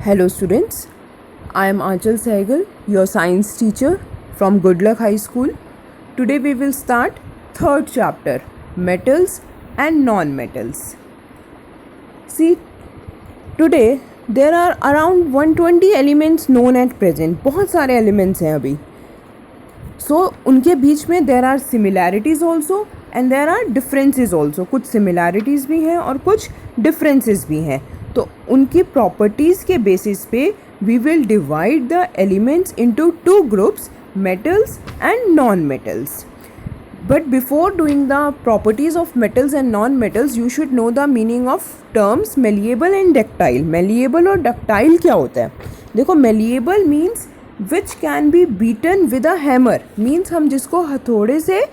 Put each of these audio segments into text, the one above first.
Hello students, I am Aanchal Sehgal, your science teacher from Good Luck High School. Today we will start third chapter, metals and non-metals. See, today there are around 120 elements known at present. बहुत सारे elements हैं अभी. So उनके बीच में there are similarities also and there are differences also. कुछ similarities भी हैं और कुछ differences भी हैं. तो उनकी प्रॉपर्टीज़ के बेसिस पे we will divide the elements into two groups, metals and non metals. But before doing the properties of metals and non metals you should know the meaning of terms malleable and ductile. Malleable और ductile क्या होता है? देखो, malleable means which can be beaten with a hammer. Means हम जिसको हथौड़े से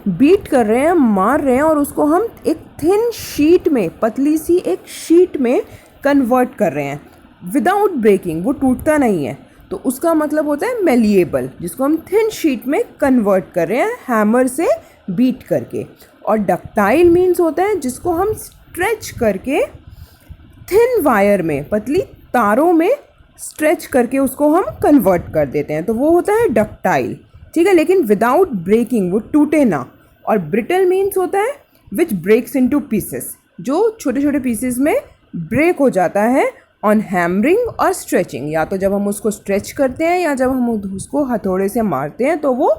beat कर रहे हैं, मार रहे हैं और उसको हम एक थिन शीट में, पतली सी एक शीट में कन्वर्ट कर रहे हैं विदाउट ब्रेकिंग. वो टूटता नहीं है, तो उसका मतलब होता है मेलिएबल, जिसको हम थिन शीट में कन्वर्ट कर रहे हैं हैमर से बीट करके. और डक्टाइल मीन्स होता है जिसको हम स्ट्रेच करके थिन वायर में, पतली तारों में स्ट्रेच करके उसको हम कन्वर्ट कर देते हैं, तो वो होता है डक्टाइल. ठीक है, लेकिन विदाउट ब्रेकिंग, वो टूटे ना. और ब्रिटल मीन्स होता है विच ब्रेक्स इनटू पीसेस, जो छोटे छोटे पीसेस में ब्रेक हो जाता है ऑन हैमरिंग और स्ट्रेचिंग. या तो जब हम उसको स्ट्रेच करते हैं या जब हम उसको हथौड़े से मारते हैं तो वो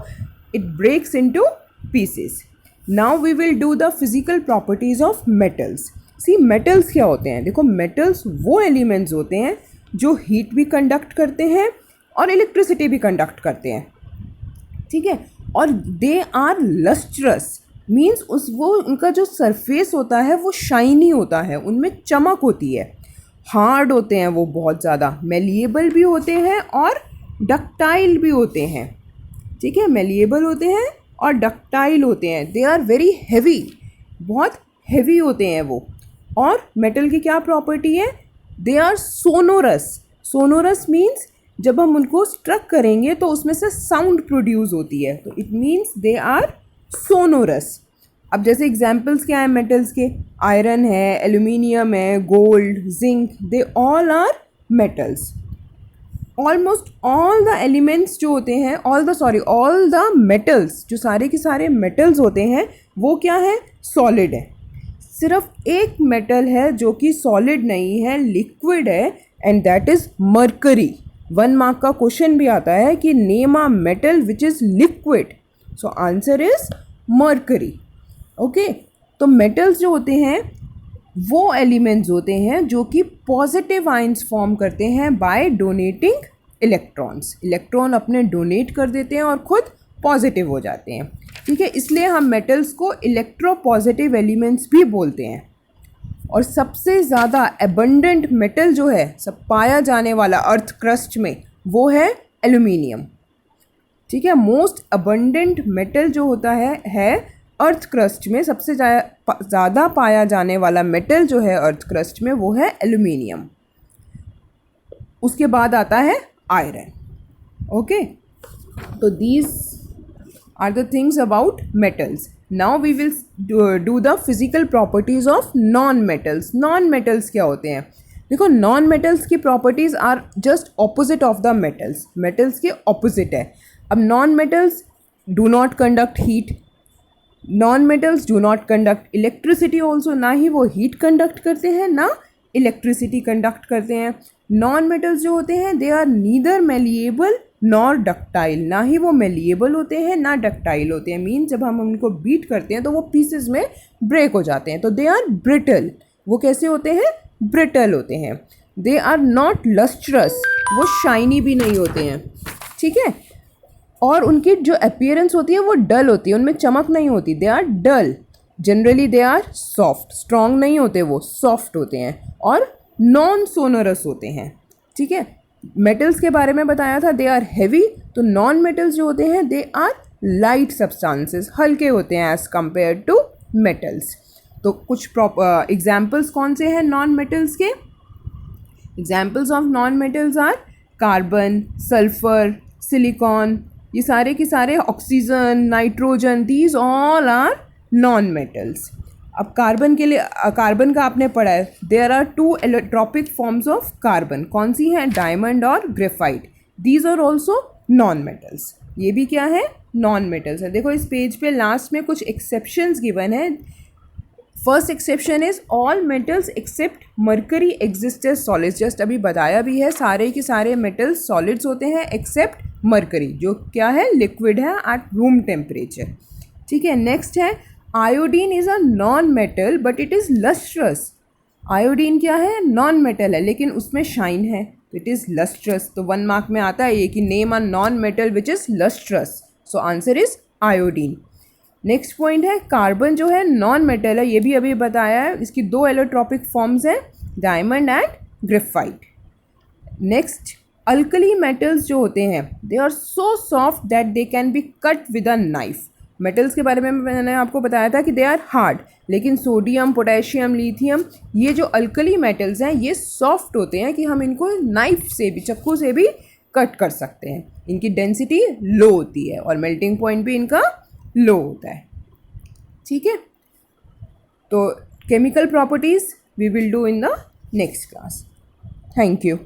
it breaks into pieces. Now we will do the physical properties of metals. See, metals क्या होते हैं? देखो, मेटल्स वो एलिमेंट्स होते हैं जो हीट भी कंडक्ट करते हैं और इलेक्ट्रिसिटी भी कंडक्ट करते हैं. ठीक है, और दे आर लस्ट्रस. मीन्स वो उनका जो सरफेस होता है वो शाइनी होता है, उनमें चमक होती है. हार्ड होते हैं वो बहुत ज़्यादा. मेलिएबल भी होते हैं और डक्टाइल भी होते हैं. ठीक है, मेलिएबल होते हैं और डक्टाइल होते हैं. दे आर वेरी हैवी, बहुत हैवी होते हैं वो. और मेटल की क्या प्रॉपर्टी है? They are sonorous. Sonorous means जब हम उनको स्ट्रक करेंगे तो उसमें से साउंड प्रोड्यूस होती है, तो it means they are sonorous. अब जैसे एग्जाम्पल्स क्या हैं मेटल्स के? आयरन है, एल्यूमिनियम है, gold, zinc, they all are metals. Almost all the elements जो होते हैं, ऑल द मेटल्स, जो सारे के सारे मेटल्स होते हैं वो क्या है? सॉलिड है. सिर्फ एक मेटल है जो कि सॉलिड नहीं है, लिक्विड है, and that is mercury. 1 mark का क्वेश्चन भी आता है कि name a metal which is liquid. So answer is mercury. Okay, तो मेटल्स जो होते हैं वो एलिमेंट्स होते हैं जो कि पॉजिटिव आयंस फॉर्म करते हैं बाय डोनेटिंग इलेक्ट्रॉन्स. इलेक्ट्रॉन अपने डोनेट कर देते हैं और खुद पॉजिटिव हो जाते हैं. ठीक है, इसलिए हम मेटल्स को इलेक्ट्रोपॉजिटिव एलिमेंट्स भी बोलते हैं. और सबसे ज़्यादा एबंडेंट मेटल जो है, सब पाया जाने वाला अर्थ क्रस्ट में, वो है एल्यूमिनियम. ठीक है, मोस्ट अबंडेंट मेटल जो होता है अर्थ क्रस्ट में, सबसे ज़्यादा पाया जाने वाला मेटल जो है अर्थ क्रस्ट में वो है एल्यूमिनियम. उसके बाद आता है आयरन. ओके, तो these are the things about metals. Now we will do the physical properties of non metals. Non metals क्या होते हैं? देखो, नॉन मेटल्स की properties are just opposite of the metals. Metals के ऑपोजिट है. अब non metals do not conduct heat, non metals do not conduct electricity also. ना ही वो हीट कंडक्ट करते हैं ना इलेक्ट्रिसिटी कंडक्ट करते हैं. नॉन मेटल्स जो होते हैं they are neither malleable nor ductile. ना ही वो मेलिएबल होते हैं ना डक्टाइल होते हैं. मीन जब हम उनको बीट करते हैं तो वो पीसेस में ब्रेक हो जाते हैं, तो दे आर ब्रिटल. वो कैसे होते हैं? ब्रिटल होते हैं. दे आर नॉट लस्ट्रस, वो शाइनी भी नहीं होते हैं. ठीक है, और उनकी जो अपीयरेंस होती है वो डल होती है, उनमें चमक नहीं होती. They are dull. Generally they are soft. Strong नहीं होते, वो सॉफ्ट होते हैं और नॉन सोनोरस होते हैं. ठीक है, मेटल्स के बारे में बताया था, दे आर हैवी. तो नॉन मेटल्स जो होते हैं दे आर लाइट सब्सटेंसेस, हल्के होते हैं एज कंपेयर टू मेटल्स. तो कुछ एग्जाम्पल्स कौन से हैं नॉन मेटल्स के? Examples of non metals are carbon, sulphur, silicon. ये सारे के सारे, oxygen, nitrogen, these all are non metals. अब कार्बन के लिए कार्बन का आपने पढ़ा है, there are two allotropic forms of carbon, कौन सी हैं, डायमंड और graphite, these are also non metals, ये भी क्या है, नॉन मेटल्स है। देखो इस पेज पे लास्ट में कुछ एक्सेप्शंस गिवन है। First exception is all metals except mercury exist as solids, just अभी बताया भी है, सारे के सारे मेटल्स सॉलिड्स होते हैं एक्सेप्ट मर्करी, जो क्या है, लिक्विड है एट रूम टेम्परेचर। ठीक है, नेक्स्ट है iodine is a non metal but it is lustrous. Iodine क्या है, नॉन मेटल है लेकिन उसमें शाइन है, इट इज़ लस्ट्रस। तो 1 मार्क में आता है ये कि name a non metal which is lustrous, so answer is iodine. Next point है कार्बन जो है नॉन मेटल है, ये भी अभी बताया है, इसकी 2 एलोट्रॉपिक फॉर्म्स हैं, diamond and graphite. Next alkali metals जो होते हैं they are so soft that they can be cut with a knife. Metals के बारे में मैंने आपको बताया था कि दे आर हार्ड, लेकिन सोडियम, पोटेशियम, लिथियम, ये जो अल्कली मेटल्स हैं ये सॉफ्ट होते हैं कि हम इनको नाइफ से भी, चाकू से भी कट कर सकते हैं। इनकी डेंसिटी लो होती है और मेल्टिंग पॉइंट भी इनका लो होता है। ठीक है, तो chemical properties we will do in the next class. Thank you.